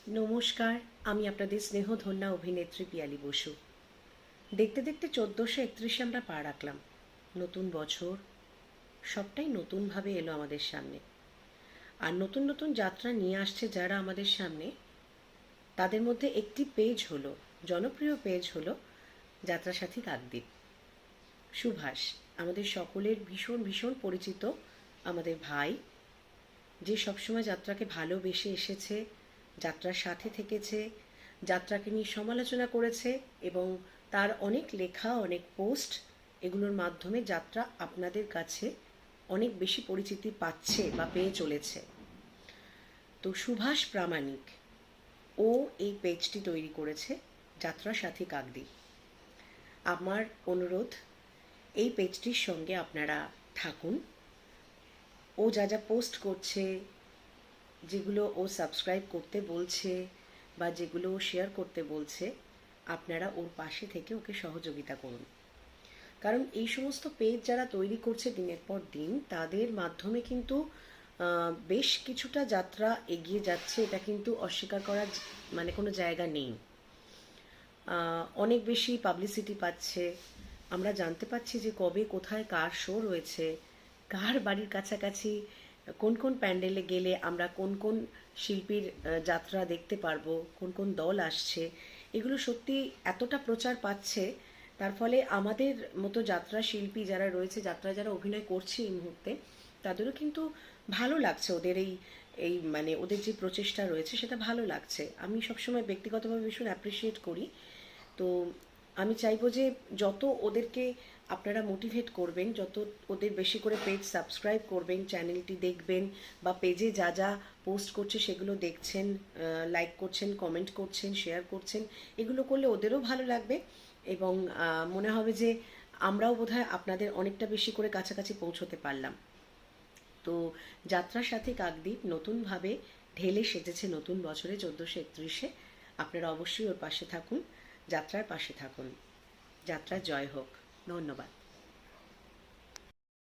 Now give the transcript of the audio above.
নমস্কার, আমি আপনাদের স্নেহধন্যা অভিনেত্রী পিয়ালি বসু। দেখতে দেখতে 1431 আমরা পা রাখলাম। নতুন বছর, সবটাই নতুনভাবে এলো আমাদের সামনে। আর নতুন নতুন যাত্রা নিয়ে আসছে যারা আমাদের সামনে, তাদের মধ্যে একটি পেজ হলো, জনপ্রিয় পেজ হলো যাত্রাসাথী কাকদ্বীপ। সুভাষ আমাদের সকলের ভীষণ ভীষণ পরিচিত আমাদের ভাই, যে সবসময় যাত্রাকে ভালোবেসে এসেছে, যাত্রার সাথে থেকেছে, যাত্রাকে নিয়ে সমালোচনা করেছে এবং তার অনেক লেখা, অনেক পোস্ট, এগুলোর মাধ্যমে যাত্রা আপনাদের কাছে অনেক বেশি পরিচিতি পাচ্ছে বা পেয়ে চলেছে। তো সুভাষ প্রামাণিক ও এই পেজটি তৈরি করেছে, যাত্রা সাথী কাকদ্বীপ। আমার অনুরোধ, এই পেজটির সঙ্গে আপনারা থাকুন। ও যা যা পোস্ট করছে, যেগুলো ও সাবস্ক্রাইব করতে বলছে বা যেগুলো ও শেয়ার করতে বলছে, আপনারা ওর পাশে থেকে ওকে সহযোগিতা করুন। কারণ এই সমস্ত পেজ যারা তৈরি করছে দিনের পর দিন, তাদের মাধ্যমে কিন্তু বেশ কিছুটা যাত্রা এগিয়ে যাচ্ছে, এটা কিন্তু অস্বীকার করার মানে কোনো জায়গা নেই। অনেক বেশি পাবলিসিটি পাচ্ছে, আমরা জানতে পারছি যে কবে কোথায় কার শো রয়েছে, কার বাড়ির কাছাকাছি কোন কোন প্যান্ডেলে গেলে আমরা কোন কোন শিল্পীর যাত্রা দেখতে পারবো, কোন কোন দল আসছে। এগুলো সত্যি এতটা প্রচার পাচ্ছে, তার ফলে আমাদের মতো যাত্রা শিল্পী যারা রয়েছে, যাত্রায় যারা অভিনয় করছে এই মুহূর্তে, তাদেরও কিন্তু ভালো লাগছে। ওদের এই মানে ওদের যে প্রচেষ্টা রয়েছে সেটা ভালো লাগছে। আমি সবসময় ব্যক্তিগতভাবে ভীষণ অ্যাপ্রিসিয়েট করি। তো আমি চাইবো যে যত ওদেরকে আপনারা মোটিভেট করবেন, যত ওদের বেশি করে পেজ সাবস্ক্রাইব করবেন, চ্যানেলটি দেখবেন বা পেজে যা যা পোস্ট করছে সেগুলো দেখছেন, লাইক করছেন, কমেন্ট করছেন, শেয়ার করছেন, এগুলো করলে ওদেরও ভালো লাগবে এবং মনে হবে যে আমরাও বোধহয় আপনাদের অনেকটা বেশি করে কাছাকাছি পৌঁছতে পারলাম। তো যাত্রার সাথে কাকদ্বীপ নতুনভাবে ঢেলে সেজেছে নতুন বছরে 1431-এ। আপনারা অবশ্যই ওর পাশে থাকুন, যাত্রার পাশে থাকুন। যাত্রার জয় হোক। ধন্যবাদ।